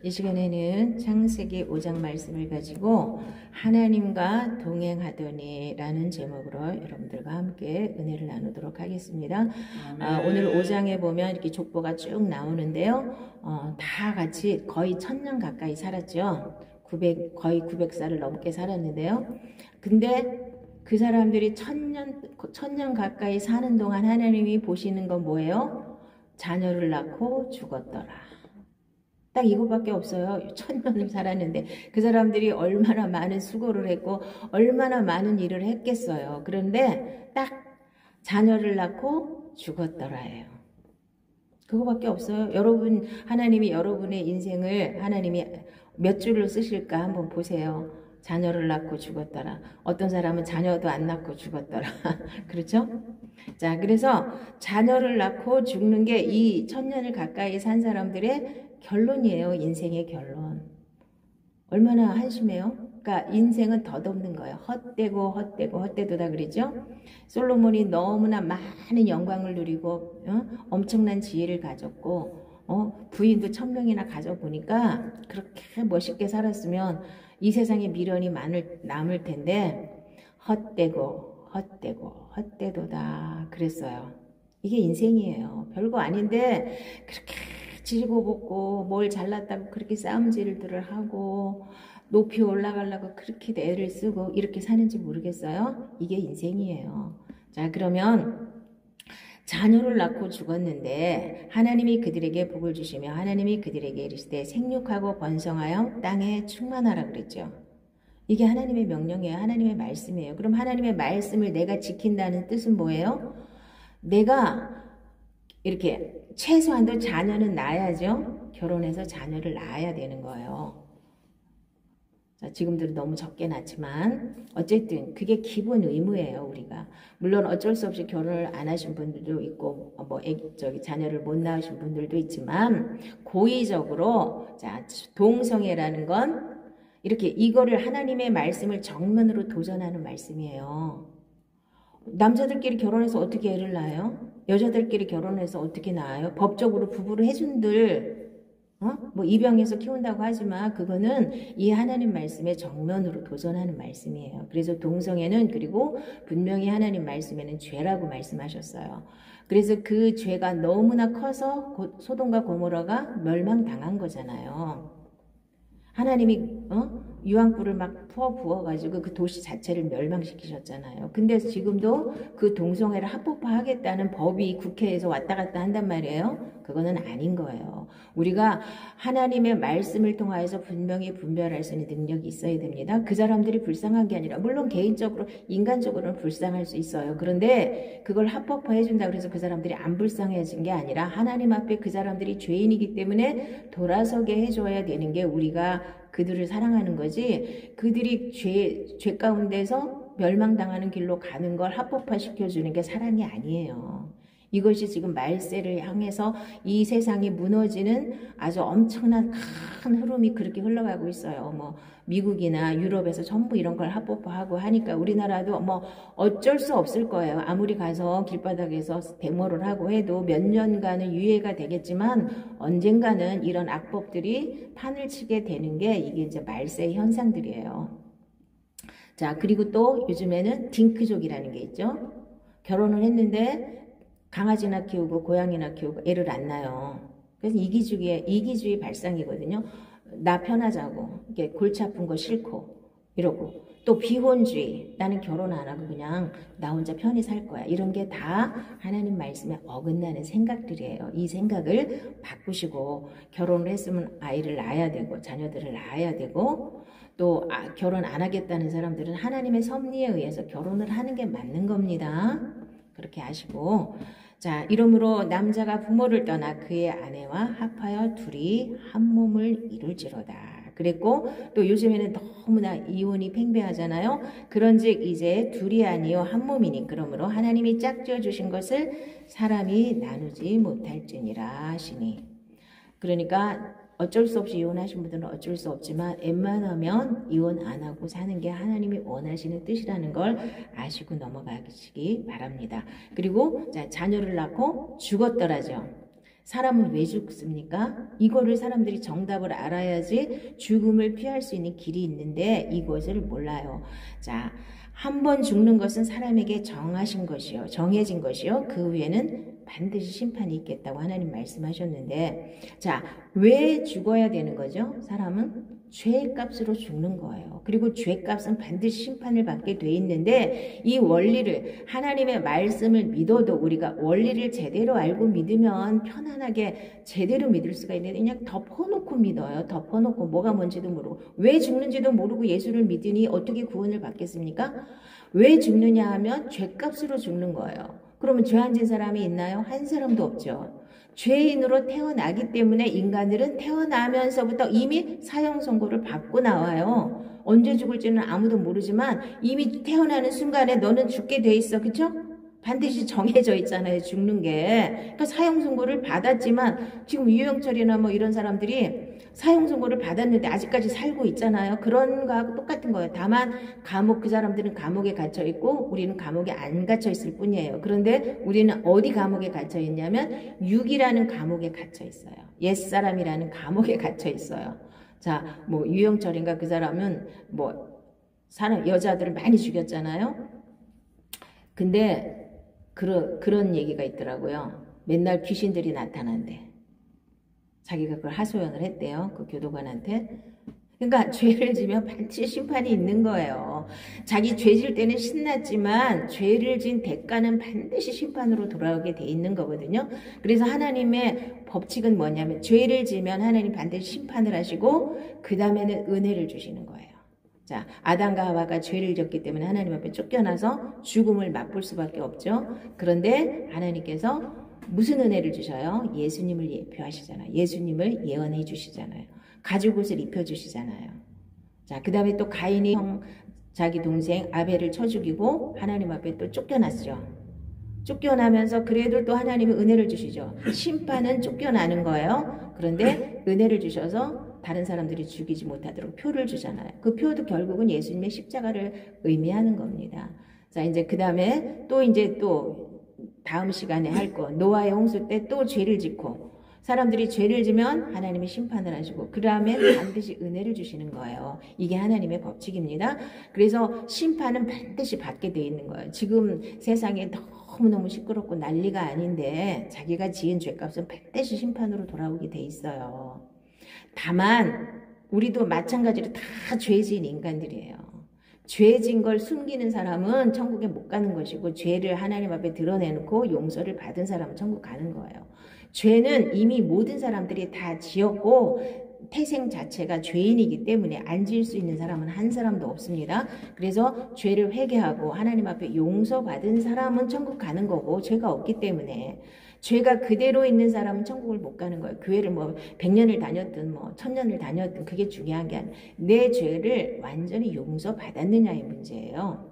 이 시간에는 창세기 5장 말씀을 가지고 하나님과 동행하더니 라는 제목으로 여러분들과 함께 은혜를 나누도록 하겠습니다. 오늘 5장에 보면 이렇게 족보가 쭉 나오는데요. 다 같이 거의 1000년 가까이 살았죠. 거의 900살을 넘게 살았는데요. 근데 그 사람들이 1000년 가까이 사는 동안 하나님이 보시는 건 뭐예요? 자녀를 낳고 죽었더라. 딱 이거밖에 없어요. 1000년을 살았는데 그 사람들이 얼마나 많은 수고를 했고 얼마나 많은 일을 했겠어요. 그런데 딱 자녀를 낳고 죽었더라예요. 그거밖에 없어요. 여러분, 하나님이 여러분의 인생을 하나님이 몇 줄로 쓰실까 한번 보세요. 자녀를 낳고 죽었더라. 어떤 사람은 자녀도 안 낳고 죽었더라. 그렇죠? 자, 그래서 자녀를 낳고 죽는 게 이 1000년을 가까이 산 사람들의 결론이에요. 인생의 결론. 얼마나 한심해요? 그러니까 인생은 덧없는 거예요. 헛되도다 그러죠? 솔로몬이 너무나 많은 영광을 누리고 엄청난 지혜를 가졌고 부인도 1000명이나 가져보니까 그렇게 멋있게 살았으면 이 세상에 미련이 남을 텐데 헛되도다 그랬어요. 이게 인생이에요. 별거 아닌데 그렇게 지고 볶고 뭘 잘났다고 그렇게 싸움질들을 하고 높이 올라가려고 그렇게 애를 쓰고 이렇게 사는지 모르겠어요. 이게 인생이에요. 자, 그러면 자녀를 낳고 죽었는데 하나님이 그들에게 복을 주시며 하나님이 그들에게 이르시되 생육하고 번성하여 땅에 충만하라 그랬죠. 이게 하나님의 명령이에요. 하나님의 말씀이에요. 그럼 하나님의 말씀을 내가 지킨다는 뜻은 뭐예요? 내가 이렇게 최소한도 자녀는 낳아야죠. 결혼해서 자녀를 낳아야 되는 거예요. 자, 지금들은 너무 적게 낳지만 어쨌든 그게 기본 의무예요. 우리가 물론 어쩔 수 없이 결혼을 안 하신 분들도 있고 자녀를 못 낳으신 분들도 있지만 고의적으로 자 동성애라는 건 이렇게 이거를 하나님의 말씀을 정면으로 도전하는 말씀이에요. 남자들끼리 결혼해서 어떻게 애를 낳아요? 여자들끼리 결혼해서 어떻게 낳아요? 법적으로 부부를 해준들 뭐 입양해서 키운다고 하지만 그거는 이 하나님 말씀에 정면으로 도전하는 말씀이에요. 그래서 동성애는 그리고 분명히 하나님 말씀에는 죄라고 말씀하셨어요. 그래서 그 죄가 너무나 커서 소돔과 고모라가 멸망당한 거잖아요. 하나님이 유황불을 막 부어가지고 그 도시 자체를 멸망시키셨잖아요. 근데 지금도 그 동성애를 합법화하겠다는 법이 국회에서 왔다 갔다 한단 말이에요. 그거는 아닌 거예요. 우리가 하나님의 말씀을 통하여서 분명히 분별할 수 있는 능력이 있어야 됩니다. 그 사람들이 불쌍한 게 아니라 물론 개인적으로 인간적으로는 불쌍할 수 있어요. 그런데 그걸 합법화해 준다고 해서 그 사람들이 안 불쌍해진 게 아니라 하나님 앞에 그 사람들이 죄인이기 때문에 돌아서게 해줘야 되는 게 우리가 그들을 사랑하는 거지 그들이 죄 가운데서 멸망당하는 길로 가는 걸 합법화시켜주는 게 사랑이 아니에요. 이것이 지금 말세를 향해서 이 세상이 무너지는 아주 엄청난 큰 흐름이 그렇게 흘러가고 있어요. 뭐 미국이나 유럽에서 전부 이런 걸 합법화하고 하니까 우리나라도 뭐 어쩔 수 없을 거예요. 아무리 가서 길바닥에서 데모를 하고 해도 몇 년간은 유예가 되겠지만 언젠가는 이런 악법들이 판을 치게 되는 게 이게 이제 말세의 현상들이에요. 자, 그리고 또 요즘에는 딩크족이라는 게 있죠. 결혼을 했는데 강아지나 키우고 고양이나 키우고 애를 안 낳아요. 그래서 이기주의 발상이거든요. 나 편하자고 이렇게 골치 아픈 거 싫고 이러고 또 비혼주의 나는 결혼 안 하고 그냥 나 혼자 편히 살 거야. 이런 게 다 하나님 말씀에 어긋나는 생각들이에요. 이 생각을 바꾸시고 결혼을 했으면 아이를 낳아야 되고 자녀들을 낳아야 되고 또 결혼 안 하겠다는 사람들은 하나님의 섭리에 의해서 결혼을 하는 게 맞는 겁니다. 그렇게 아시고 자 이러므로 남자가 부모를 떠나 그의 아내와 합하여 둘이 한 몸을 이룰지로다. 그랬고 또 요즘에는 너무나 이혼이 팽배하잖아요. 그런즉 이제 둘이 아니요 한 몸이니 그러므로 하나님이 짝지어 주신 것을 사람이 나누지 못할지니라 하시니. 그러니까 어쩔 수 없이 이혼하신 분들은 어쩔 수 없지만 웬만하면 이혼 안 하고 사는 게 하나님이 원하시는 뜻이라는 걸 아시고 넘어가시기 바랍니다. 그리고 자, 자녀를 낳고 죽었더라죠. 사람은 왜 죽습니까? 이거를 사람들이 정답을 알아야지 죽음을 피할 수 있는 길이 있는데 이것을 몰라요. 자, 한 번 죽는 것은 사람에게 정하신 것이요. 정해진 것이요. 그 후에는 반드시 심판이 있겠다고 하나님 말씀하셨는데, 자, 왜 죽어야 되는 거죠? 사람은 죄값으로 죽는 거예요. 그리고 죄값은 반드시 심판을 받게 돼 있는데 이 원리를 하나님의 말씀을 믿어도 우리가 원리를 제대로 알고 믿으면 편안하게 제대로 믿을 수가 있는데 그냥 덮어놓고 믿어요. 덮어놓고 뭐가 뭔지도 모르고 왜 죽는지도 모르고 예수를 믿으니 어떻게 구원을 받겠습니까? 왜 죽느냐 하면 죄값으로 죽는 거예요. 그러면 죄 안 진 사람이 있나요? 한 사람도 없죠. 죄인으로 태어나기 때문에 인간들은 태어나면서부터 이미 사형 선고를 받고 나와요. 언제 죽을지는 아무도 모르지만 이미 태어나는 순간에 너는 죽게 돼 있어. 그쵸? 반드시 정해져 있잖아요. 죽는 게. 그러니까 사형 선고를 받았지만 지금 유영철이나 뭐 이런 사람들이 사형 선고를 받았는데 아직까지 살고 있잖아요. 그런 거하고 똑같은 거예요. 다만 그 사람들은 감옥에 갇혀 있고 우리는 감옥에 안 갇혀 있을 뿐이에요. 그런데 우리는 어디 감옥에 갇혀 있냐면 육이라는 감옥에 갇혀 있어요. 옛사람이라는 감옥에 갇혀 있어요. 자, 뭐 유영철인가 그 사람은 뭐 여자들을 많이 죽였잖아요. 근데 그런 얘기가 있더라고요. 맨날 귀신들이 나타난대. 자기가 그걸 하소연을 했대요. 그 교도관한테. 그러니까 죄를 지면 반드시 심판이 있는 거예요. 자기 죄 질 때는 신났지만 죄를 진 대가는 반드시 심판으로 돌아오게 돼 있는 거거든요. 그래서 하나님의 법칙은 뭐냐면 죄를 지면 하나님 반드시 심판을 하시고 그 다음에는 은혜를 주시는 거예요. 자, 아담과 하와가 죄를 졌기 때문에 하나님 앞에 쫓겨나서 죽음을 맛볼 수밖에 없죠. 그런데 하나님께서 무슨 은혜를 주셔요? 예수님을 예표하시잖아요. 예수님을 예언해 주시잖아요. 가죽옷을 입혀주시잖아요. 자, 그 다음에 또 가인이 자기 동생 아벨을 쳐 죽이고 하나님 앞에 또 쫓겨났죠. 쫓겨나면서 그래도 또 하나님이 은혜를 주시죠. 심판은 쫓겨나는 거예요. 그런데 은혜를 주셔서 다른 사람들이 죽이지 못하도록 표를 주잖아요. 그 표도 결국은 예수님의 십자가를 의미하는 겁니다. 자, 이제 그 다음에 또 다음 시간에 할 거, 노아의 홍수 때 또 죄를 짓고 사람들이 죄를 지면 하나님이 심판을 하시고 그 다음에 반드시 은혜를 주시는 거예요. 이게 하나님의 법칙입니다. 그래서 심판은 반드시 받게 돼 있는 거예요. 지금 세상에 너무너무 시끄럽고 난리가 아닌데 자기가 지은 죄값은 반드시 심판으로 돌아오게 돼 있어요. 다만 우리도 마찬가지로 다 죄지은 인간들이에요. 죄진 걸 숨기는 사람은 천국에 못 가는 것이고 죄를 하나님 앞에 드러내놓고 용서를 받은 사람은 천국 가는 거예요. 죄는 이미 모든 사람들이 다 지었고 태생 자체가 죄인이기 때문에 안 지을 수 있는 사람은 한 사람도 없습니다. 그래서 죄를 회개하고 하나님 앞에 용서받은 사람은 천국 가는 거고 죄가 없기 때문에 죄가 그대로 있는 사람은 천국을 못 가는 거예요. 교회를 뭐 100년을 다녔든 뭐 1000년을 다녔든 그게 중요한 게 아니에요. 내 죄를 완전히 용서받았느냐의 문제예요.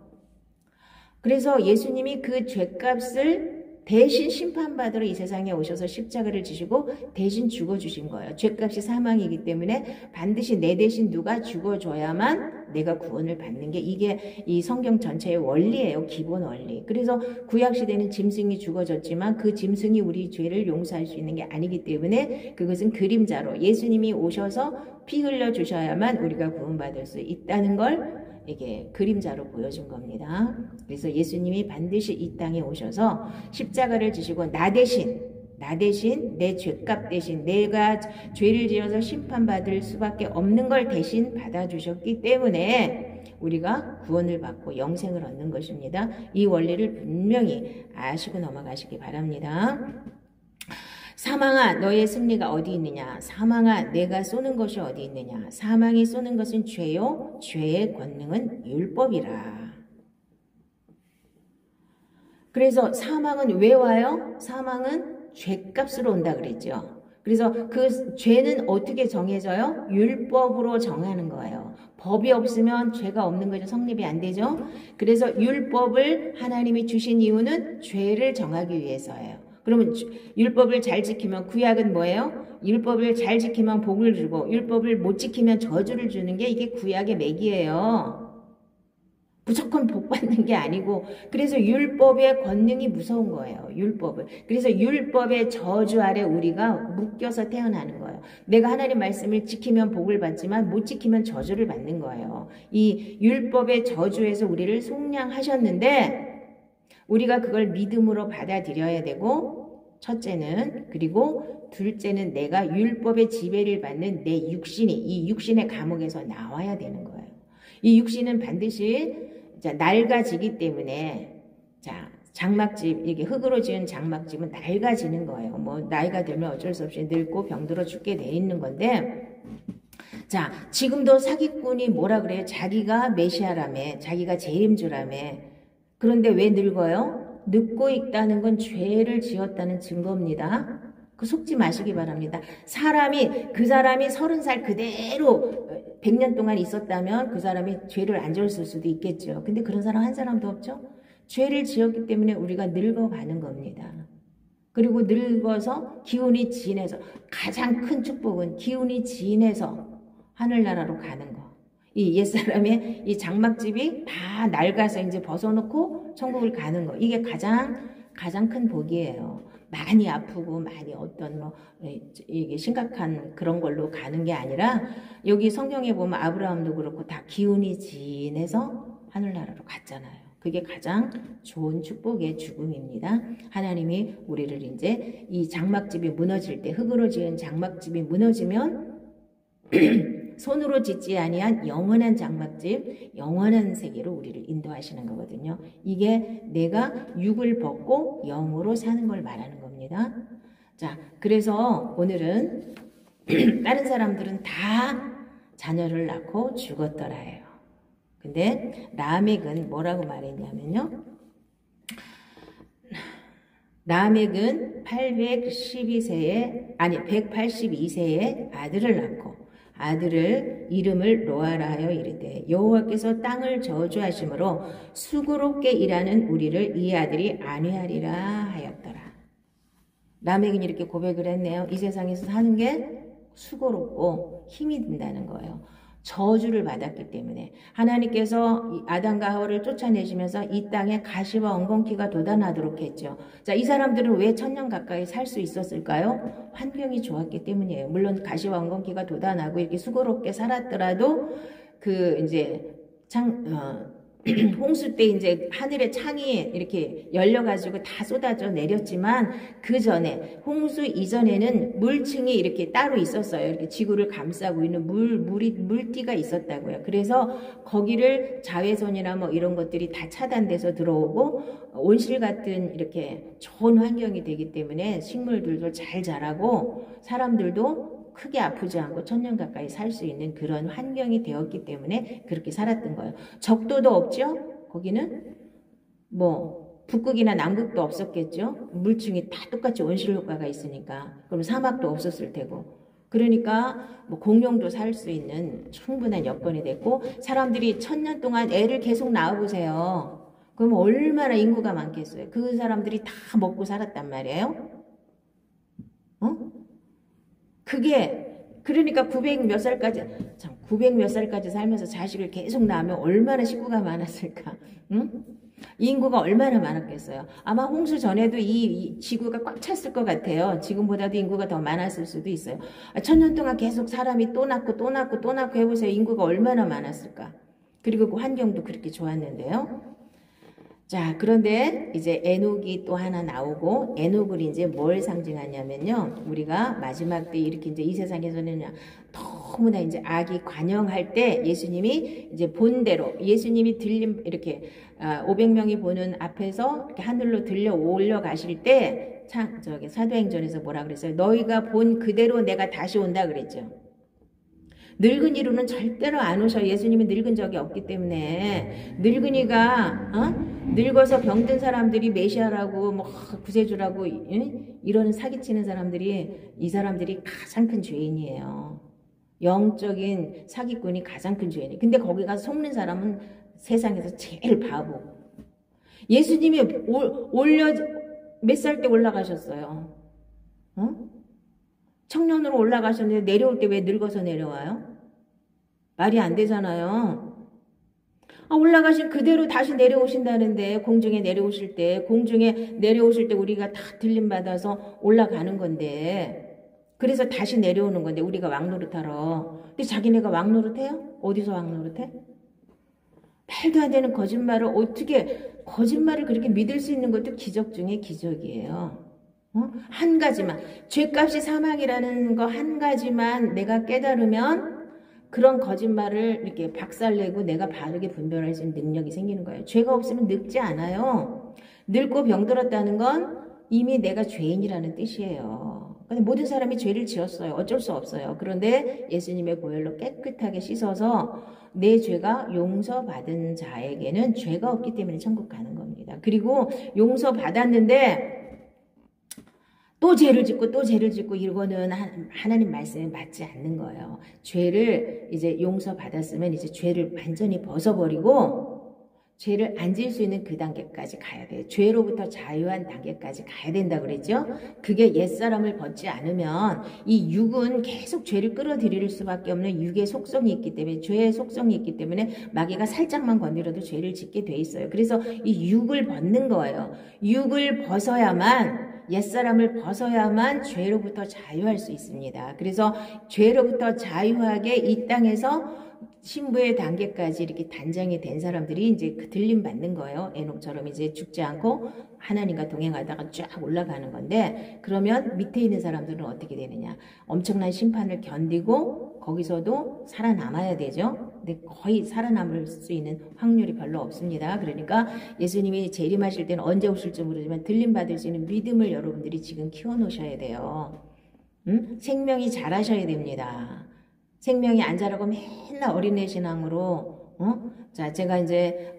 그래서 예수님이 그 죄값을 대신 심판받으러 이 세상에 오셔서 십자가를 지시고 대신 죽어주신 거예요. 죄값이 사망이기 때문에 반드시 내 대신 누가 죽어줘야만 내가 구원을 받는 게 이게 이 성경 전체의 원리예요. 기본 원리. 그래서 구약시대는 짐승이 죽어졌지만 그 짐승이 우리 죄를 용서할 수 있는 게 아니기 때문에 그것은 그림자로 예수님이 오셔서 피 흘려주셔야만 우리가 구원받을 수 있다는 걸 이게 그림자로 보여준 겁니다. 그래서 예수님이 반드시 이 땅에 오셔서 십자가를 지시고 나 대신 내 죄값 대신 내가 죄를 지어서 심판받을 수밖에 없는 걸 대신 받아주셨기 때문에 우리가 구원을 받고 영생을 얻는 것입니다. 이 원리를 분명히 아시고 넘어가시기 바랍니다. 사망아 너의 승리가 어디 있느냐? 사망아 내가 쏘는 것이 어디 있느냐? 사망이 쏘는 것은 죄요 죄의 권능은 율법이라. 그래서 사망은 왜 와요? 사망은 죄값으로 온다 그랬죠. 그래서 그 죄는 어떻게 정해져요? 율법으로 정하는 거예요. 법이 없으면 죄가 없는 거죠. 성립이 안 되죠. 그래서 율법을 하나님이 주신 이유는 죄를 정하기 위해서예요. 그러면 율법을 잘 지키면 구약은 뭐예요? 율법을 잘 지키면 복을 주고 율법을 못 지키면 저주를 주는 게 이게 구약의 맥이에요. 무조건 복 받는 게 아니고, 그래서 율법의 권능이 무서운 거예요. 율법을. 그래서 율법의 저주 아래 우리가 묶여서 태어나는 거예요. 내가 하나님 말씀을 지키면 복을 받지만 못 지키면 저주를 받는 거예요. 이 율법의 저주에서 우리를 속량하셨는데 우리가 그걸 믿음으로 받아들여야 되고, 첫째는, 그리고 둘째는 내가 율법의 지배를 받는 내 육신이 이 육신의 감옥에서 나와야 되는 거예요. 이 육신은 반드시 낡아지기 때문에, 자, 장막집, 이게 흙으로 지은 장막집은 낡아지는 거예요. 뭐 나이가 들면 어쩔 수 없이 늙고 병들어 죽게 돼 있는 건데, 자, 지금도 사기꾼이 뭐라 그래요? 자기가 메시아라며, 자기가 재림주라며. 그런데 왜 늙어요? 늙고 있다는 건 죄를 지었다는 증거입니다. 그 속지 마시기 바랍니다. 그 사람이 30살 그대로 100년 동안 있었다면 그 사람이 죄를 안 지었을 수도 있겠죠. 근데 그런 사람 한 사람도 없죠. 죄를 지었기 때문에 우리가 늙어가는 겁니다. 그리고 늙어서 기운이 진해서, 가장 큰 축복은 기운이 진해서 하늘나라로 가는 거. 이 옛사람의 이 장막집이 다 낡아서 이제 벗어놓고 천국을 가는 거. 이게 가장 큰 복이에요. 많이 아프고 많이 어떤 이게 심각한 그런 걸로 가는 게 아니라, 여기 성경에 보면 아브라함도 그렇고 다 기운이 진해서 하늘나라로 갔잖아요. 그게 가장 좋은 축복의 죽음입니다. 하나님이 우리를 이제 이 장막집이 무너질 때, 흙으로 지은 장막집이 무너지면 손으로 짓지 아니한 영원한 장막집, 영원한 세계로 우리를 인도하시는 거거든요. 이게 내가 육을 벗고 영으로 사는 걸 말하는 겁니다. 자, 그래서 오늘은 다른 사람들은 다 자녀를 낳고 죽었더라예요. 근데 라멕은 뭐라고 말했냐면요. 라멕은 182세에 아들을 낳고 아들을 이름을 노아라 하여 이르되 여호와께서 땅을 저주하심으로 수고롭게 일하는 우리를 이 아들이 안위하리라 하였더라. 라멕은 이렇게 고백을 했네요. 이 세상에서 사는 게 수고롭고 힘이 든다는 거예요. 저주를 받았기 때문에 하나님께서 아담과 하와를 쫓아내시면서 이 땅에 가시와 엉겅퀴가 돋아나도록 했죠. 자, 이 사람들은 왜 1000년 가까이 살 수 있었을까요? 환경이 좋았기 때문이에요. 물론 가시와 엉겅퀴가 돋아나고 이렇게 수고롭게 살았더라도 이제 홍수 때 이제 하늘의 창이 이렇게 열려가지고 다 쏟아져 내렸지만, 그 전에 홍수 이전에는 물층이 이렇게 따로 있었어요. 이렇게 지구를 감싸고 있는 물띠가 있었다고요. 그래서 거기를 자외선이나 뭐 이런 것들이 다 차단돼서 들어오고 온실 같은 이렇게 좋은 환경이 되기 때문에 식물들도 잘 자라고 사람들도 크게 아프지 않고 1000년 가까이 살 수 있는 그런 환경이 되었기 때문에 그렇게 살았던 거예요. 적도도 없죠? 거기는 뭐 북극이나 남극도 없었겠죠? 물층이 다 똑같이 온실 효과가 있으니까. 그럼 사막도 없었을 테고. 그러니까 뭐 공룡도 살 수 있는 충분한 여건이 됐고, 사람들이 1000년 동안 애를 계속 낳아보세요. 그럼 얼마나 인구가 많겠어요? 그 사람들이 다 먹고 살았단 말이에요. 그러니까 900 몇 살까지 살면서 자식을 계속 낳으면 얼마나 식구가 많았을까? 응? 인구가 얼마나 많았겠어요? 아마 홍수 전에도 이 지구가 꽉 찼을 것 같아요. 지금보다도 인구가 더 많았을 수도 있어요. 1000년 동안 계속 사람이 또 낳고 또 낳고 또 낳고 해보세요. 인구가 얼마나 많았을까? 그리고 그 환경도 그렇게 좋았는데요. 자, 그런데 이제 에녹이 또 하나 나오고, 에녹을 이제 뭘 상징하냐면요. 우리가 마지막 때 이렇게 이제 이 세상에서는 너무나 이제 악이 관영할 때 예수님이 이제 본대로, 예수님이 이렇게 500명이 보는 앞에서 이렇게 하늘로 들려 올려가실 때, 사도행전에서 뭐라 그랬어요? 너희가 본 그대로 내가 다시 온다 그랬죠. 늙은이로는 절대로 안 오셔. 예수님이 늙은 적이 없기 때문에. 늙은이가 늙어서 병든 사람들이 메시아라고 뭐 구세주라고 이런 사기치는 사람들이, 이 사람들이 가장 큰 죄인이에요. 영적인 사기꾼이 가장 큰 죄인이에요. 근데 거기 가서 속는 사람은 세상에서 제일 바보. 예수님이 몇 살 때 올라가셨어요? 청년으로 올라가셨는데 내려올 때 왜 늙어서 내려와요? 말이 안 되잖아요. 올라가신 그대로 다시 내려오신다는데, 공중에 내려오실 때 우리가 다 들림받아서 올라가는 건데, 그래서 다시 내려오는 건데, 우리가 왕노릇하러. 근데 자기네가 왕노릇해요? 어디서 왕노릇해? 말도 안 되는 거짓말을 어떻게, 거짓말을 그렇게 믿을 수 있는 것도 기적 중에 기적이에요. 한 가지만, 죄값이 사망이라는 거 한 가지만 내가 깨달으면 그런 거짓말을 이렇게 박살내고 내가 바르게 분별할 수 있는 능력이 생기는 거예요. 죄가 없으면 늙지 않아요. 늙고 병들었다는 건 이미 내가 죄인이라는 뜻이에요. 근데 모든 사람이 죄를 지었어요. 어쩔 수 없어요. 그런데 예수님의 보혈로 깨끗하게 씻어서 내 죄가 용서받은 자에게는 죄가 없기 때문에 천국 가는 겁니다. 그리고 용서받았는데 또 죄를 짓고 이거는 하나님 말씀에 맞지 않는 거예요. 죄를 이제 용서받았으면 이제 죄를 완전히 벗어버리고 죄를 안 지을 수 있는 그 단계까지 가야 돼요. 죄로부터 자유한 단계까지 가야 된다 그랬죠? 그게 옛사람을 벗지 않으면 이 육은 계속 죄를 끌어들일 수밖에 없는 육의 속성이 있기 때문에, 죄의 속성이 있기 때문에 마귀가 살짝만 건드려도 죄를 짓게 돼 있어요. 그래서 이 육을 벗는 거예요. 육을 벗어야만, 옛사람을 벗어야만 죄로부터 자유할 수 있습니다. 그래서 죄로부터 자유하게 이 땅에서 신부의 단계까지 이렇게 단장이 된 사람들이 이제 그 들림 받는 거예요. 에녹처럼 이제 죽지 않고 하나님과 동행하다가 쫙 올라가는 건데, 그러면 밑에 있는 사람들은 어떻게 되느냐? 엄청난 심판을 견디고 거기서도 살아남아야 되죠. 근데 거의 살아남을 수 있는 확률이 별로 없습니다. 그러니까 예수님이 재림하실 때는 언제 오실지 모르지만 들림 받을 수 있는 믿음을 여러분들이 지금 키워놓으셔야 돼요. 생명이 자라셔야 됩니다. 생명이 안 자라고 맨날 어린애 신앙으로, 자, 제가 이제,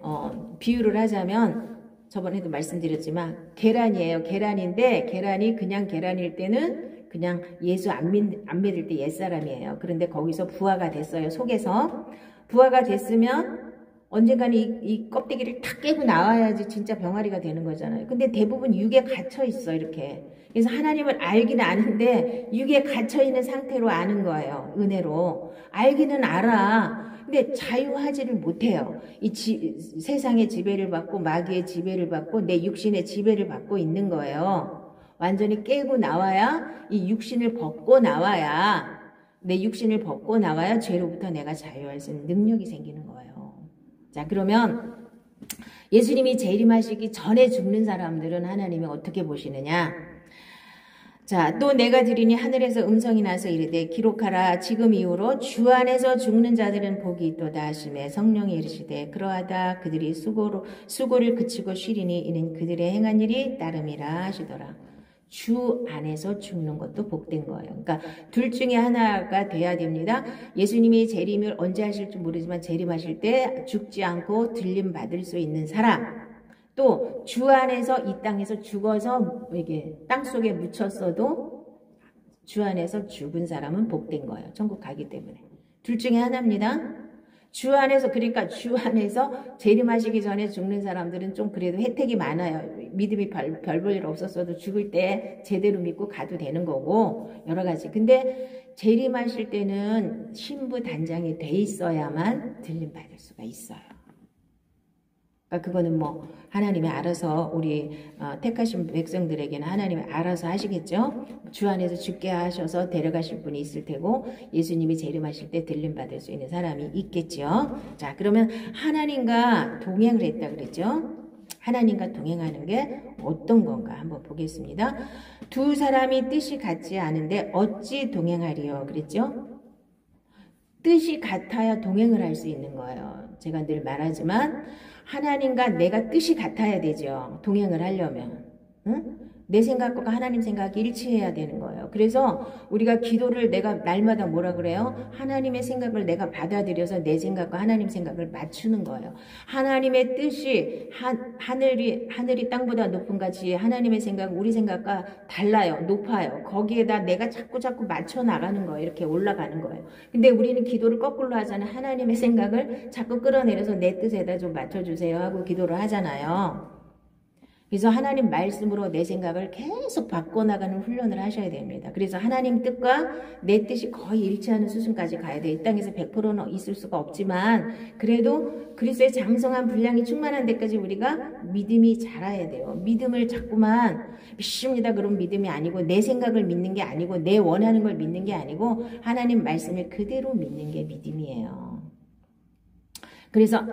비유를 하자면, 저번에도 말씀드렸지만, 계란이에요. 계란인데, 계란이 그냥 계란일 때는 그냥 예수 안 믿을 때 옛사람이에요. 그런데 거기서 부화가 됐어요. 속에서. 부화가 됐으면, 언젠가는 이 껍데기를 탁 깨고 나와야지 진짜 병아리가 되는 거잖아요. 근데 대부분 육에 갇혀 있어, 이렇게. 그래서 하나님을 알기는 아는데 육에 갇혀있는 상태로 아는 거예요. 은혜로. 알기는 알아. 근데 자유하지를 못해요. 세상의 지배를 받고 마귀의 지배를 받고 내 육신의 지배를 받고 있는 거예요. 완전히 깨고 나와야, 이 육신을 벗고 나와야, 내 육신을 벗고 나와야 죄로부터 내가 자유할 수 있는 능력이 생기는 거예요. 자, 그러면 예수님이 재림하시기 전에 죽는 사람들은 하나님이 어떻게 보시느냐? 자, 또 내가 들으니 하늘에서 음성이 나서 이르되 기록하라. 지금 이후로 주 안에서 죽는 자들은 복이 있도다 하시매 성령이 이르시되 그러하다 그들이 수고를 그치고 쉬리니 이는 그들의 행한 일이 따름이라 하시더라. 주 안에서 죽는 것도 복된 거예요. 그러니까 둘 중에 하나가 돼야 됩니다. 예수님이 재림을 언제 하실지 모르지만 재림하실 때 죽지 않고 들림 받을 수 있는 사람, 또 주 안에서 이 땅에서 죽어서 이게 땅 속에 묻혔어도 주 안에서 죽은 사람은 복된 거예요. 천국 가기 때문에. 둘 중에 하나입니다. 주 안에서, 그러니까 주 안에서 재림하시기 전에 죽는 사람들은 좀 그래도 혜택이 많아요. 믿음이 별 볼 일 없었어도 죽을 때 제대로 믿고 가도 되는 거고 여러 가지. 근데 재림하실 때는 신부 단장이 돼 있어야만 들림 받을 수가 있어요. 그러니까 그거는 뭐 하나님이 알아서 우리 택하신 백성들에게는 하나님이 알아서 하시겠죠. 주 안에서 죽게 하셔서 데려가실 분이 있을 테고 예수님이 재림하실 때 들림 받을 수 있는 사람이 있겠죠. 자, 그러면 하나님과 동행을 했다 그랬죠. 하나님과 동행하는 게 어떤 건가 한번 보겠습니다. 두 사람이 뜻이 같지 않은데 어찌 동행하리요 그랬죠. 뜻이 같아야 동행을 할 수 있는 거예요. 제가 늘 말하지만 하나님과 내가 뜻이 같아야 되죠. 동행을 하려면. 응? 내 생각과 하나님 생각이 일치해야 되는 거예요. 그래서 우리가 기도를 내가 날마다 뭐라 그래요? 하나님의 생각을 내가 받아들여서 내 생각과 하나님 생각을 맞추는 거예요. 하나님의 뜻이 하늘이 땅보다 높은 같이 하나님의 생각은 우리 생각과 달라요. 높아요. 거기에다 내가 자꾸 맞춰 나가는 거예요. 이렇게 올라가는 거예요. 근데 우리는 기도를 거꾸로 하잖아요. 하나님의 생각을 자꾸 끌어내려서 내 뜻에다 좀 맞춰주세요 하고 기도를 하잖아요. 그래서 하나님 말씀으로 내 생각을 계속 바꿔나가는 훈련을 하셔야 됩니다. 그래서 하나님 뜻과 내 뜻이 거의 일치하는 수준까지 가야 돼요. 이 땅에서 100%는 있을 수가 없지만 그래도 그리스도의 장성한 분량이 충만한 데까지 우리가 믿음이 자라야 돼요. 믿음을 자꾸만 믿습니다 그런 믿음이 아니고 내 생각을 믿는 게 아니고 내 원하는 걸 믿는 게 아니고 하나님 말씀을 그대로 믿는 게 믿음이에요. 그래서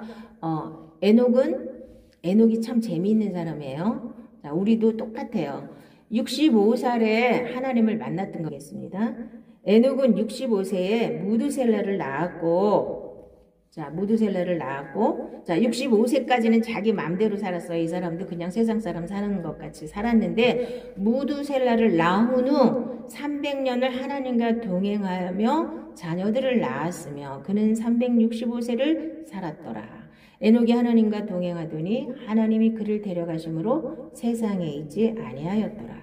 에녹이 참 재미있는 사람이에요. 자, 우리도 똑같아요. 65살에 하나님을 만났던 거겠습니다. 에녹은 65세에 무두셀라를 낳았고, 자, 65세까지는 자기 마음대로 살았어요. 이 사람도 그냥 세상 사람 사는 것 같이 살았는데, 무두셀라를 낳은 후 300년을 하나님과 동행하며 자녀들을 낳았으며, 그는 365세를 살았더라. 에녹이 하나님과 동행하더니 하나님이 그를 데려가심으로 세상에 있지 아니하였더라.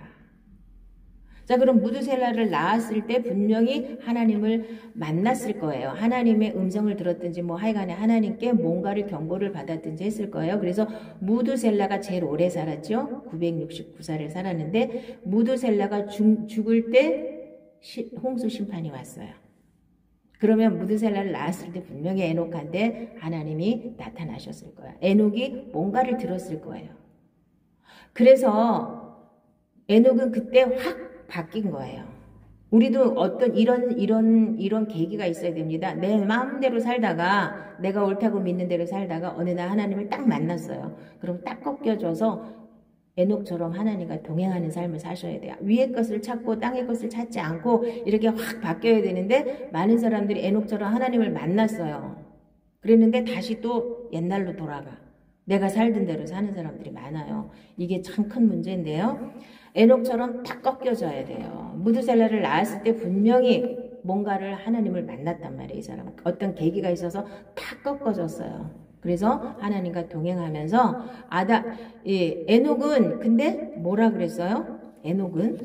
자, 그럼 무두셀라를 낳았을 때 분명히 하나님을 만났을 거예요. 하나님의 음성을 들었든지 뭐 하여간에 하나님께 뭔가를 경고를 받았든지 했을 거예요. 그래서 무두셀라가 제일 오래 살았죠. 969살을 살았는데 무두셀라가 죽을 때 홍수 심판이 왔어요. 그러면 무두셀라를 낳았을 때 분명히 에녹한테 하나님이 나타나셨을 거야. 에녹이 뭔가를 들었을 거예요. 그래서 에녹은 그때 확 바뀐 거예요. 우리도 어떤 이런 계기가 있어야 됩니다. 내 마음대로 살다가 내가 옳다고 믿는 대로 살다가 어느 날 하나님을 딱 만났어요. 그럼 딱 꺾여져서 에녹처럼 하나님과 동행하는 삶을 사셔야 돼요. 위의 것을 찾고 땅의 것을 찾지 않고 이렇게 확 바뀌어야 되는데 많은 사람들이 에녹처럼 하나님을 만났어요. 그랬는데 다시 또 옛날로 돌아가. 내가 살던 대로 사는 사람들이 많아요. 이게 참 큰 문제인데요. 에녹처럼 딱 꺾여져야 돼요. 무두셀라를 낳았을 때 분명히 뭔가를 하나님을 만났단 말이에요. 이 사람은 어떤 계기가 있어서 딱 꺾어졌어요. 그래서 하나님과 동행하면서 에녹은 근데 뭐라 그랬어요? 에녹은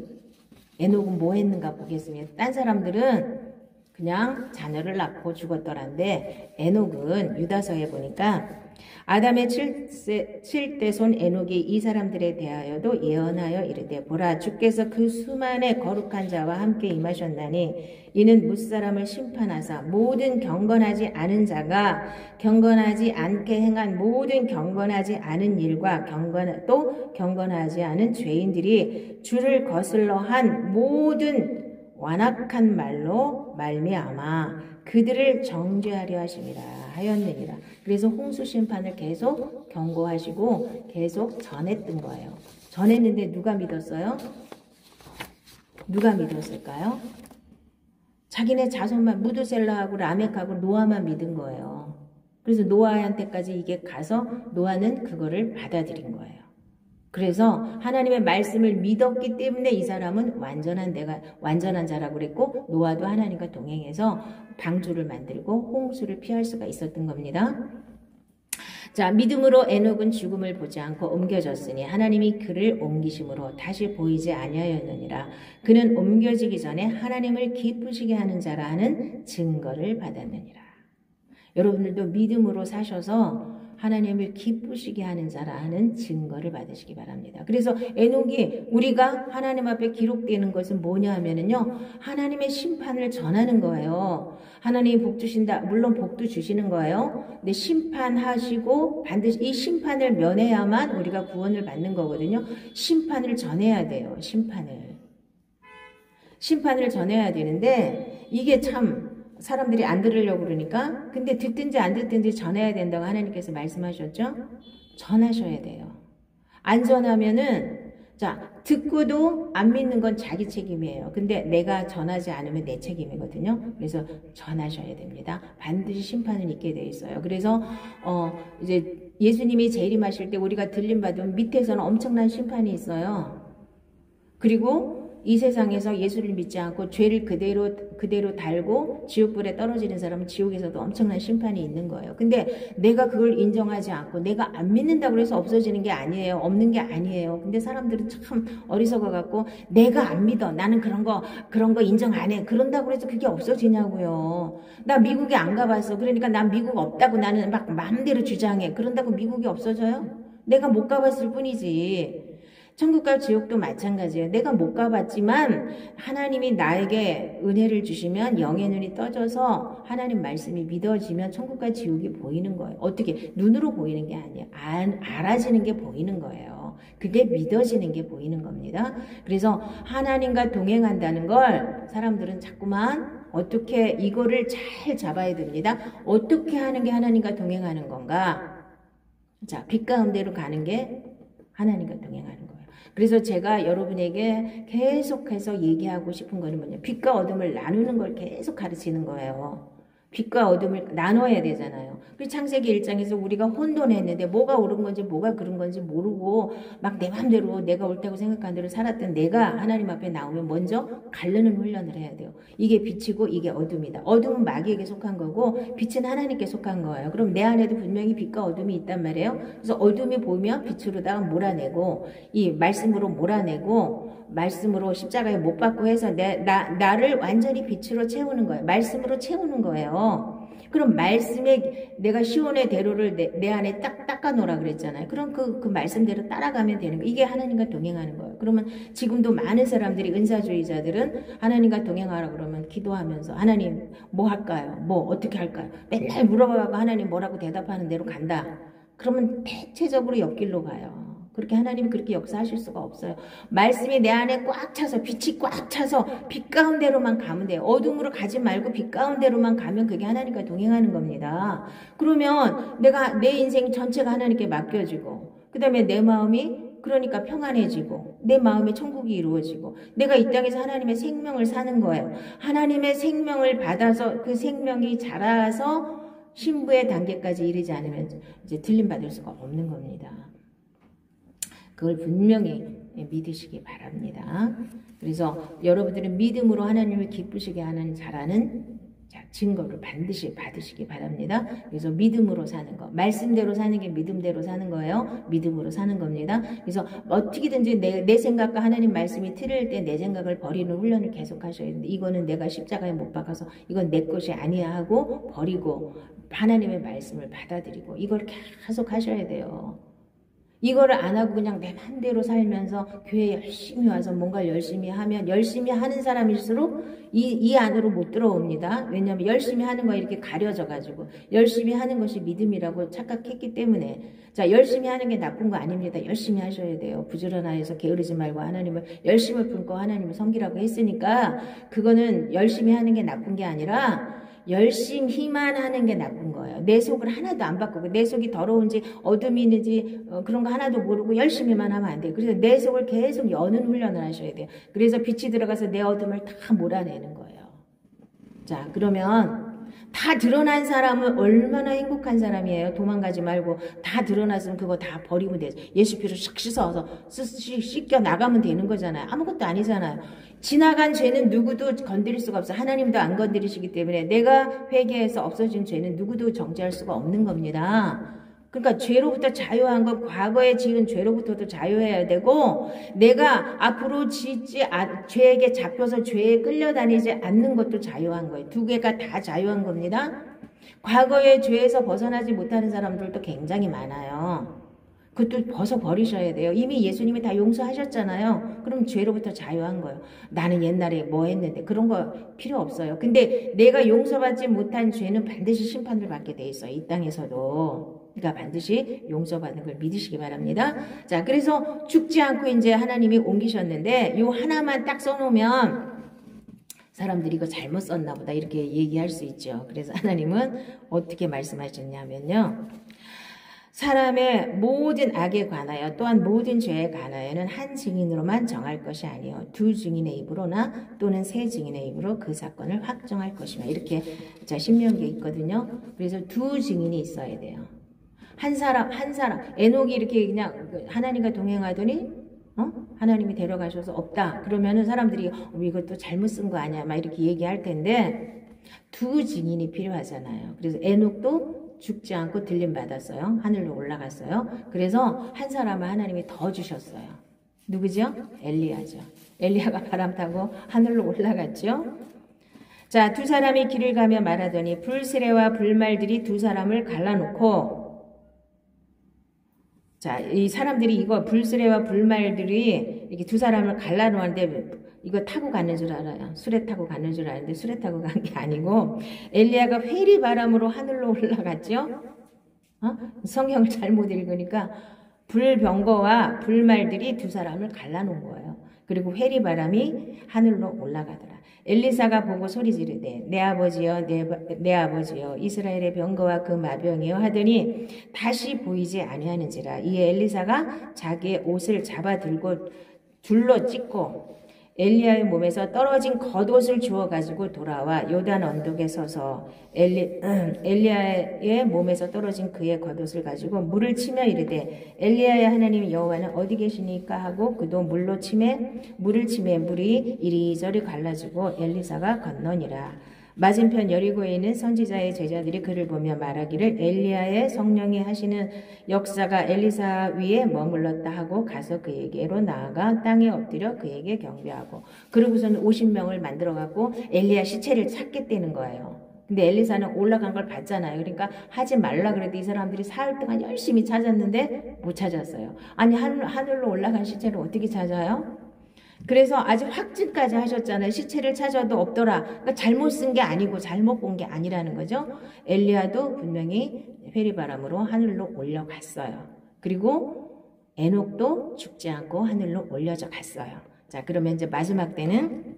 뭐 했는가 보겠습니다. 딴 사람들은 그냥 자녀를 낳고 죽었더란데 에녹은 유다서에 보니까 아담의 7대 손 에녹이 이 사람들에 대하여도 예언하여 이르되 보라 주께서 그 수만의 거룩한 자와 함께 임하셨나니 이는 무사람을 심판하사 모든 경건하지 않은 자가 경건하지 않게 행한 모든 경건하지 않은 일과 또 경건하지 않은 죄인들이 주를 거슬러 한 모든 완악한 말로 말미암아 그들을 정죄하려 하였느니라. 그래서 홍수 심판을 계속 경고하시고 계속 전했던 거예요. 전했는데 누가 믿었어요? 누가 믿었을까요? 자기네 자손만 무두셀라하고 라멕하고 노아만 믿은 거예요. 그래서 노아한테까지 이게 가서 노아는 그거를 받아들인 거예요. 그래서 하나님의 말씀을 믿었기 때문에 이 사람은 완전한 자라고 그랬고 노아도 하나님과 동행해서 방주를 만들고 홍수를 피할 수가 있었던 겁니다. 자, 믿음으로 에녹은 죽음을 보지 않고 옮겨졌으니 하나님이 그를 옮기심으로 다시 보이지 아니하였느니라. 그는 옮겨지기 전에 하나님을 기쁘시게 하는 자라 하는 증거를 받았느니라. 여러분들도 믿음으로 사셔서 하나님을 기쁘시게 하는 자라 하는 증거를 받으시기 바랍니다. 그래서 에녹이 우리가 하나님 앞에 기록되는 것은 뭐냐 하면은요, 하나님의 심판을 전하는 거예요. 하나님이 복 주신다. 물론 복도 주시는 거예요. 근데 심판하시고 반드시 이 심판을 면해야만 우리가 구원을 받는 거거든요. 심판을 전해야 돼요. 심판을 전해야 되는데 이게 참 사람들이 안 들으려고 그러니까 근데 듣든지 안 듣든지 전해야 된다고 하나님께서 말씀하셨죠? 전하셔야 돼요. 안 전하면은 자 듣고도 안 믿는 건 자기 책임이에요. 근데 내가 전하지 않으면 내 책임이거든요. 그래서 전하셔야 됩니다. 반드시 심판은 있게 돼 있어요. 그래서 이제 예수님이 재림하실 때 우리가 들림받으면 밑에서는 엄청난 심판이 있어요. 그리고 이 세상에서 예수를 믿지 않고 죄를 그대로 달고 지옥불에 떨어지는 사람은 지옥에서도 엄청난 심판이 있는 거예요. 근데 내가 그걸 인정하지 않고 내가 안 믿는다고 해서 없어지는 게 아니에요. 없는 게 아니에요. 근데 사람들은 참 어리석어 갖고 내가 안 믿어. 나는 그런 거 인정 안 해. 그런다고 해서 그게 없어지냐고요. 나 미국에 안 가봤어. 그러니까 난 미국 없다고 나는 막 마음대로 주장해. 그런다고 미국이 없어져요? 내가 못 가봤을 뿐이지. 천국과 지옥도 마찬가지예요. 내가 못 가봤지만 하나님이 나에게 은혜를 주시면 영의 눈이 떠져서 하나님 말씀이 믿어지면 천국과 지옥이 보이는 거예요. 어떻게? 눈으로 보이는 게 아니에요. 알아지는 게 보이는 거예요. 그게 믿어지는 게 보이는 겁니다. 그래서 하나님과 동행한다는 걸 사람들은 자꾸만 어떻게 이거를 잘 잡아야 됩니다. 어떻게 하는 게 하나님과 동행하는 건가? 자, 빛 가운데로 가는 게 하나님과 동행하는 거예요. 그래서 제가 여러분에게 계속해서 얘기하고 싶은 거는 뭐냐. 빛과 어둠을 나누는 걸 계속 가르치는 거예요. 빛과 어둠을 나눠야 되잖아요. 그리고 창세기 1장에서 우리가 혼돈했는데 뭐가 옳은 건지 뭐가 그른 건지 모르고 막 내 맘대로 내가 옳다고 생각한 대로 살았던 내가 하나님 앞에 나오면 먼저 가르는 훈련을 해야 돼요. 이게 빛이고 이게 어둠이다. 어둠은 마귀에게 속한 거고 빛은 하나님께 속한 거예요. 그럼 내 안에도 분명히 빛과 어둠이 있단 말이에요. 그래서 어둠이 보면 빛으로다가 몰아내고 이 말씀으로 몰아내고 말씀으로 십자가에 못 박고 해서 나를 완전히 빛으로 채우는 거예요. 말씀으로 채우는 거예요. 그럼 말씀에 내가 시온의 대로를 내 안에 딱 닦아놓으라 그랬잖아요. 그럼 그 말씀대로 따라가면 되는 거예요. 이게 하나님과 동행하는 거예요. 그러면 지금도 많은 사람들이 은사주의자들은 하나님과 동행하라 그러면 기도하면서 하나님 뭐 할까요? 뭐 어떻게 할까요? 맨날 물어봐고 하나님 뭐라고 대답하는 대로 간다. 그러면 대체적으로 옆길로 가요. 그렇게 하나님이 그렇게 역사하실 수가 없어요. 말씀이 내 안에 꽉 차서 빛이 꽉 차서 빛 가운데로만 가면 돼요. 어둠으로 가지 말고 빛 가운데로만 가면 그게 하나님과 동행하는 겁니다. 그러면 내 인생 전체가 하나님께 맡겨지고 그 다음에 내 마음이 그러니까 평안해지고 내 마음의 천국이 이루어지고 내가 이 땅에서 하나님의 생명을 사는 거예요. 하나님의 생명을 받아서 그 생명이 자라서 신부의 단계까지 이르지 않으면 이제 들림받을 수가 없는 겁니다. 그걸 분명히 믿으시기 바랍니다. 그래서 여러분들은 믿음으로 하나님을 기쁘시게 하는 잘하는 증거를 반드시 받으시기 바랍니다. 그래서 믿음으로 사는 거, 말씀대로 사는 게 믿음대로 사는 거예요. 믿음으로 사는 겁니다. 그래서 어떻게든지 내 생각과 하나님 말씀이 틀릴 때 내 생각을 버리는 훈련을 계속 하셔야 되는데 이거는 내가 십자가에 못 박아서 이건 내 것이 아니야 하고 버리고 하나님의 말씀을 받아들이고 이걸 계속 하셔야 돼요. 이거를 안 하고 그냥 내 맘대로 살면서 교회에 열심히 와서 뭔가를 열심히 하면 열심히 하는 사람일수록 이 안으로 못 들어옵니다. 왜냐하면 열심히 하는 거에 이렇게 가려져 가지고 열심히 하는 것이 믿음이라고 착각했기 때문에 자 열심히 하는 게 나쁜 거 아닙니다. 열심히 하셔야 돼요. 부지런하여서 게으르지 말고 하나님을 열심을 품고 하나님을 섬기라고 했으니까 그거는 열심히 하는 게 나쁜 게 아니라 열심히만 하는 게 나쁜 거예요. 내 속을 하나도 안 바꾸고 내 속이 더러운지 어둠이 있는지 그런 거 하나도 모르고 열심히만 하면 안 돼요. 그래서 내 속을 계속 여는 훈련을 하셔야 돼요. 그래서 빛이 들어가서 내 어둠을 다 몰아내는 거예요. 자, 그러면 다 드러난 사람은 얼마나 행복한 사람이에요. 도망가지 말고 다 드러났으면 그거 다 버리면 되죠. 예수 피로 싹 씻어서 씻겨 나가면 되는 거잖아요. 아무것도 아니잖아요. 지나간 죄는 누구도 건드릴 수가 없어요. 하나님도 안 건드리시기 때문에 내가 회개해서 없어진 죄는 누구도 정죄할 수가 없는 겁니다. 그러니까 죄로부터 자유한 건 과거에 지은 죄로부터도 자유해야 되고 내가 앞으로 죄에게 잡혀서 죄에 끌려다니지 않는 것도 자유한 거예요. 두 개가 다 자유한 겁니다. 과거의 죄에서 벗어나지 못하는 사람들도 굉장히 많아요. 그것도 벗어버리셔야 돼요. 이미 예수님이 다 용서하셨잖아요. 그럼 죄로부터 자유한 거예요. 나는 옛날에 뭐 했는데 그런 거 필요 없어요. 근데 내가 용서받지 못한 죄는 반드시 심판을 받게 돼 있어요. 이 땅에서도. 그러니까 반드시 용서받는 걸 믿으시기 바랍니다. 자, 그래서 죽지 않고 이제 하나님이 옮기셨는데 요 하나만 딱 써놓으면 사람들이 이거 잘못 썼나 보다 이렇게 얘기할 수 있죠. 그래서 하나님은 어떻게 말씀하셨냐면요. 사람의 모든 악에 관하여 또한 모든 죄에 관하여는 한 증인으로만 정할 것이 아니요 두 증인의 입으로나 또는 세 증인의 입으로 그 사건을 확정할 것이며 이렇게 자 신명기에 있거든요. 그래서 두 증인이 있어야 돼요. 한 사람 에녹이 이렇게 그냥 하나님과 동행하더니 하나님이 데려가셔서 없다. 그러면은 사람들이 이것도 잘못 쓴 거 아니야 막 이렇게 얘기할 텐데 두 증인이 필요하잖아요. 그래서 에녹도 죽지 않고 들림 받았어요. 하늘로 올라갔어요. 그래서 한 사람을 하나님이 더 주셨어요. 누구죠? 엘리야죠. 엘리야가 바람 타고 하늘로 올라갔죠. 자, 두 사람이 길을 가며 말하더니 불세례와 불말들이 두 사람을 갈라놓고 자, 이 사람들이 이거 불수레와 불말들이 이렇게 두 사람을 갈라놓았는데 이거 타고 가는 줄 알아요. 수레 타고 가는 줄 아는데 수레 타고 간 게 아니고 엘리야가 회리 바람으로 하늘로 올라갔죠. 성경을 잘못 읽으니까 불병거와 불말들이 두 사람을 갈라놓은 거예요. 그리고 회리 바람이 하늘로 올라가더라. 엘리사가 보고 소리 지르되 내 아버지여 내 아버지여 이스라엘의 병거와 그 마병이여 하더니 다시 보이지 아니하는지라. 이에 엘리사가 자기의 옷을 잡아 들고 둘러 찢고 엘리야의 몸에서 떨어진 겉옷을 주워 가지고 돌아와 요단 언덕에 서서 엘리야의 몸에서 떨어진 그의 겉옷을 가지고 물을 치며 이르되 엘리야의 하나님 여호와는 어디 계시니까 하고 그도 물을 치매 물이 이리저리 갈라지고 엘리사가 건너니라. 맞은편 여리고에 있는 선지자의 제자들이 그를 보며 말하기를 엘리야의 성령이 하시는 역사가 엘리사 위에 머물렀다 하고 가서 그에게로 나아가 땅에 엎드려 그에게 경배하고 그러고서는 50명을 만들어갖고 엘리야 시체를 찾겠다는 거예요. 근데 엘리사는 올라간 걸 봤잖아요. 그러니까 하지 말라 그래도 이 사람들이 사흘 동안 열심히 찾았는데 못 찾았어요. 아니 하늘로 올라간 시체를 어떻게 찾아요? 그래서 아직 확진까지 하셨잖아요. 시체를 찾아도 없더라. 그러니까 잘못 쓴 게 아니고 잘못 본 게 아니라는 거죠. 엘리야도 분명히 회리바람으로 하늘로 올려갔어요. 그리고 에녹도 죽지 않고 하늘로 올려져 갔어요. 자, 그러면 이제 마지막 때는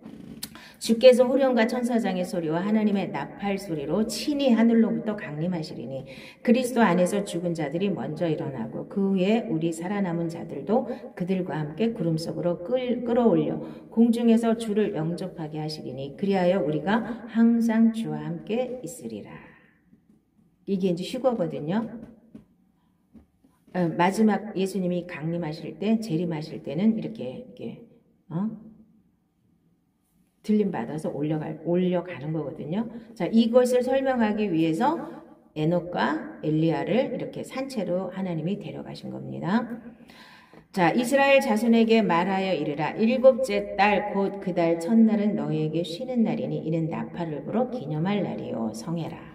주께서 호령과 천사장의 소리와 하나님의 나팔 소리로 친히 하늘로부터 강림하시리니 그리스도 안에서 죽은 자들이 먼저 일어나고 그 후에 우리 살아남은 자들도 그들과 함께 구름 속으로 끌어올려 공중에서 주를 영접하게 하시리니 그리하여 우리가 항상 주와 함께 있으리라. 이게 이제 휴거거든요. 마지막 예수님이 강림하실 때, 재림하실 때는 이렇게 들림받아서 올려가는 거거든요. 자, 이것을 설명하기 위해서 에녹과 엘리야를 이렇게 산채로 하나님이 데려가신 겁니다. 자, 이스라엘 자손에게 말하여 이르라. 일곱째 달 곧 그 달 첫날은 너희에게 쉬는 날이니 이는 나팔을 불어 기념할 날이요 성해라.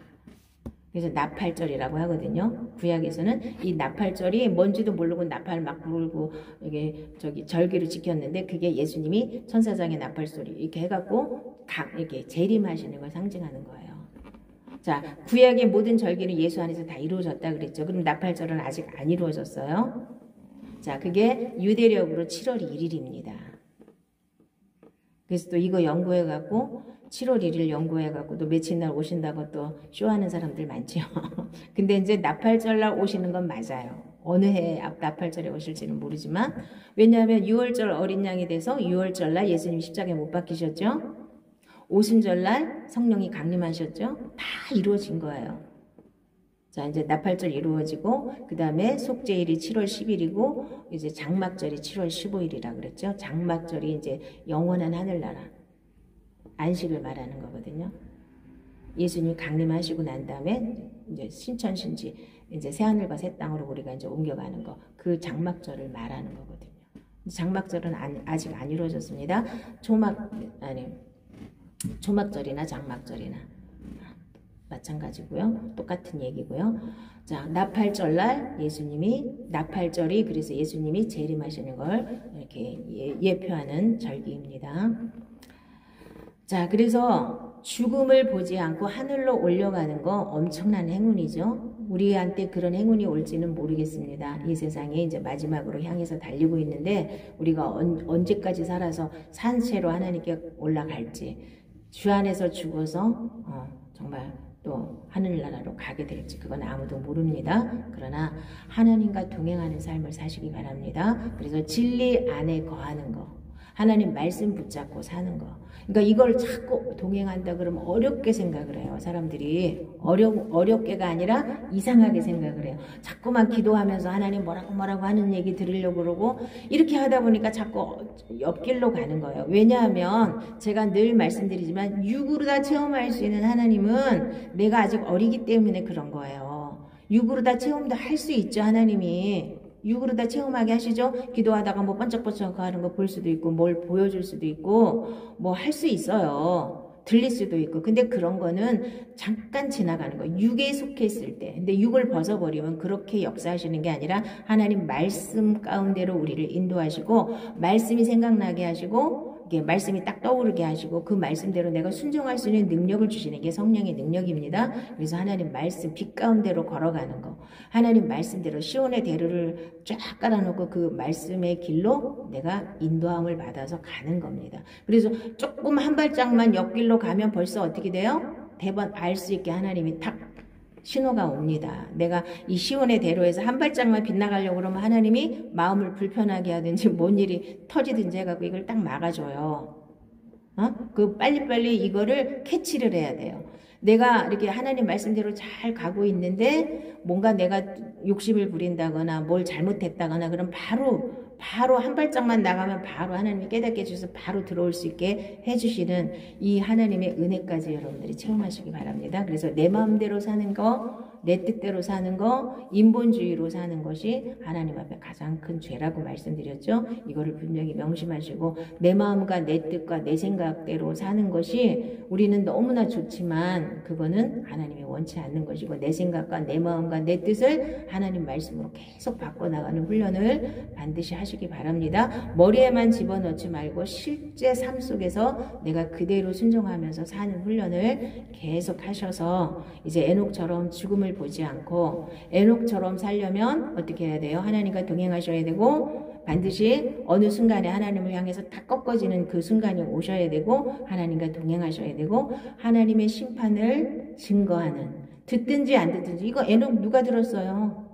그래서 나팔절이라고 하거든요. 구약에서는 이 나팔절이 뭔지도 모르고 나팔 막 불고 이게 절기를 지켰는데 그게 예수님이 천사장의 나팔 소리 이렇게 해갖고 이렇게 재림하시는 걸 상징하는 거예요. 자, 구약의 모든 절기는 예수 안에서 다 이루어졌다 그랬죠. 그럼 나팔절은 아직 안 이루어졌어요. 자, 그게 유대력으로 7월 1일입니다. 그래서 또 이거 연구해갖고 7월 1일 연구해갖고 또 며칠 날 오신다고 또 쇼하는 사람들 많죠. 근데 이제 나팔절날 오시는 건 맞아요. 어느 해에 나팔절에 오실지는 모르지만 왜냐하면 6월절 어린 양이 돼서 6월절날 예수님 십자가에 못 박히셨죠. 오순절날 성령이 강림하셨죠. 다 이루어진 거예요. 자, 이제 나팔절 이루어지고 그 다음에 속죄일이 7월 10일이고 이제 장막절이 7월 15일이라 그랬죠. 장막절이 이제 영원한 하늘나라 안식을 말하는 거거든요. 예수님이 강림하시고 난 다음에 이제 신천신지 이제 새하늘과 새 땅으로 우리가 이제 옮겨가는 거, 그 장막절을 말하는 거거든요. 장막절은 아직 안 이루어졌습니다. 초막절이나 장막절이나 마찬가지고요. 똑같은 얘기고요. 자, 나팔절날 나팔절이 그래서 예수님이 재림하시는 걸 이렇게 예표하는 절기입니다. 자, 그래서 죽음을 보지 않고 하늘로 올려가는 거 엄청난 행운이죠. 우리한테 그런 행운이 올지는 모르겠습니다. 이 세상에 이제 마지막으로 향해서 달리고 있는데 우리가 언제까지 살아서 산채로 하나님께 올라갈지 주 안에서 죽어서 정말 또 하늘나라로 가게 될지 그건 아무도 모릅니다. 그러나 하나님과 동행하는 삶을 사시기 바랍니다. 그래서 진리 안에 거하는 거, 하나님 말씀 붙잡고 사는 거. 그러니까 이걸 자꾸 동행한다 그러면 어렵게 생각을 해요. 사람들이 어렵게가 아니라 이상하게 생각을 해요. 자꾸만 기도하면서 하나님 뭐라고 하는 얘기 들으려고 그러고 이렇게 하다 보니까 자꾸 옆길로 가는 거예요. 왜냐하면 제가 늘 말씀드리지만 육으로 다 체험할 수 있는 하나님은 내가 아직 어리기 때문에 그런 거예요. 육으로 다 체험도 할 수 있죠. 하나님이. 육으로 다 체험하게 하시죠. 기도하다가 뭐 번쩍번쩍 하는 거 볼 수도 있고 뭘 보여줄 수도 있고 뭐 할 수 있어요. 들릴 수도 있고. 근데 그런 거는 잠깐 지나가는 거예요. 육에 속했을 때. 근데 육을 벗어버리면 그렇게 역사하시는 게 아니라 하나님 말씀 가운데로 우리를 인도하시고 말씀이 생각나게 하시고 이게 말씀이 딱 떠오르게 하시고 그 말씀대로 내가 순종할 수 있는 능력을 주시는 게 성령의 능력입니다. 그래서 하나님 말씀 빛 가운데로 걸어가는 거. 하나님 말씀대로 시온의 대로를 쫙 깔아놓고 그 말씀의 길로 내가 인도함을 받아서 가는 겁니다. 그래서 조금 한 발짝만 옆길로 가면 벌써 어떻게 돼요? 대번 알 수 있게 하나님이 탁 신호가 옵니다. 내가 이 시온의 대로에서 한 발짝만 빗나가려고 그러면 하나님이 마음을 불편하게 하든지 뭔 일이 터지든지 해갖고 이걸 딱 막아줘요. 그 빨리빨리 이거를 캐치를 해야 돼요. 내가 이렇게 하나님 말씀대로 잘 가고 있는데 뭔가 내가 욕심을 부린다거나 뭘 잘못했다거나 그럼 바로 한 발짝만 나가면 바로 하나님이 깨닫게 해주셔서 바로 들어올 수 있게 해주시는 이 하나님의 은혜까지 여러분들이 체험하시기 바랍니다. 그래서 내 마음대로 사는 거, 내 뜻대로 사는 거, 인본주의로 사는 것이 하나님 앞에 가장 큰 죄라고 말씀드렸죠. 이거를 분명히 명심하시고 내 마음과 내 뜻과 내 생각대로 사는 것이 우리는 너무나 좋지만 그거는 하나님이 원치 않는 것이고 내 생각과 내 마음과 내 뜻을 하나님 말씀으로 계속 바꿔나가는 훈련을 반드시 하시기 바랍니다. 머리에만 집어넣지 말고 실제 삶 속에서 내가 그대로 순종하면서 사는 훈련을 계속 하셔서 이제 에녹처럼 죽음을 보지 않고 에녹처럼 살려면 어떻게 해야 돼요? 하나님과 동행하셔야 되고 반드시 어느 순간에 하나님을 향해서 다 꺾어지는 그 순간이 오셔야 되고 하나님과 동행하셔야 되고 하나님의 심판을 증거하는 듣든지 안 듣든지 이거 에녹 누가 들었어요?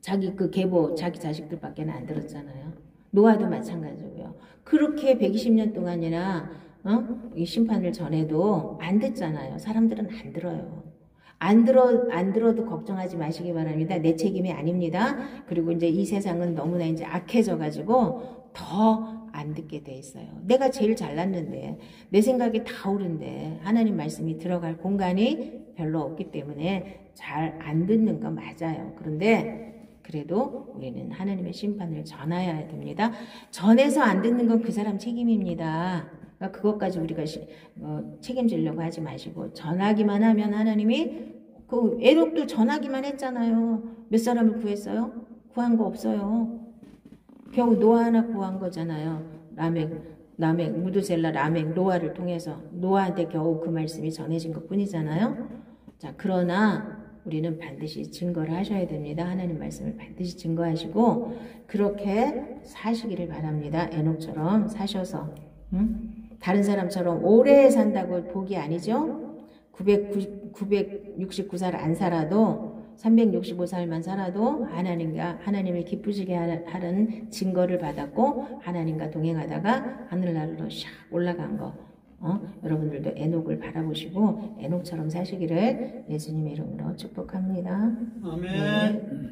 자기 그 계보 자기 자식들밖에 안 들었잖아요. 노아도 마찬가지고요. 그렇게 120년 동안이나 이 심판을 전해도 안 듣잖아요. 사람들은 안 들어요. 안 들어도 걱정하지 마시기 바랍니다. 내 책임이 아닙니다. 그리고 이제 이 세상은 너무나 이제 악해져가지고 더 안 듣게 돼 있어요. 내가 제일 잘났는데, 내 생각이 다 옳은데, 하나님 말씀이 들어갈 공간이 별로 없기 때문에 잘 안 듣는 거 맞아요. 그런데, 그래도 우리는 하나님의 심판을 전해야 됩니다. 전해서 안 듣는 건 그 사람 책임입니다. 그러니까 그것까지 우리가 책임지려고 하지 마시고 전하기만 하면 하나님이 그 에녹도 전하기만 했잖아요. 몇 사람을 구했어요? 구한 거 없어요. 겨우 노아 하나 구한 거잖아요. 라멕, 무드셀라, 라멕, 노아를 통해서 노아한테 겨우 그 말씀이 전해진 것 뿐이잖아요. 자, 그러나 우리는 반드시 증거를 하셔야 됩니다. 하나님 말씀을 반드시 증거하시고 그렇게 사시기를 바랍니다. 에녹처럼 사셔서 다른 사람처럼 오래 산다고 복이 아니죠. 969살 안 살아도 365살만 살아도 하나님을 기쁘시게 하는 증거를 받았고 하나님과 동행하다가 하늘나라로 샥 올라간 거. 여러분들도 에녹을 바라보시고 에녹처럼 사시기를 예수님의 이름으로 축복합니다. 아멘. 네.